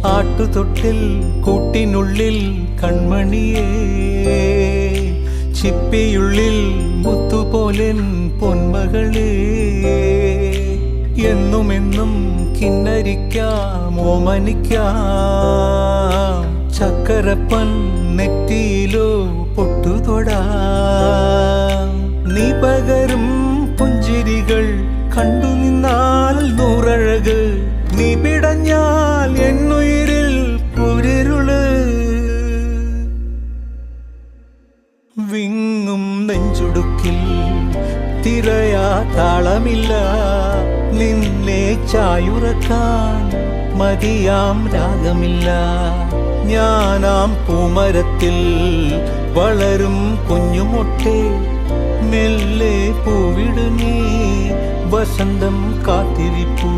ആട്ടുതൊട്ടിൽ കൂട്ടിനുള്ളിൽ കൺമണിയേ, ചിപ്പിയുള്ളിൽ മുത്തുപോലെൻ പൊന്മകളേ, എന്നുമെന്നും കിന്നരിക്കാം ഓമനിക്കാം, ചക്കരപ്പൻ നെറ്റിയിലോ പൊട്ടുതൊടാം. നീ പകരും പുഞ്ചിരികൾ കണ്ടു നിന്നാൽ നൂറഴക്, നീ പിടഞ്ഞാൽ എന്നുയിരിൽ പുരിരുള്. വിങ്ങും നെഞ്ചുടുക്കിൽ തിരയാ താളമില്ല, നിന്നെ ചായുറക്കാൻ മതിയാം രാഗമില്ല. ഞാനാം പൂമരത്തിൽ വളരും കുഞ്ഞുമൊട്ടെ, മെല്ലെ പൂവിടു നീ വസന്തം കാത്തിരിപ്പൂ.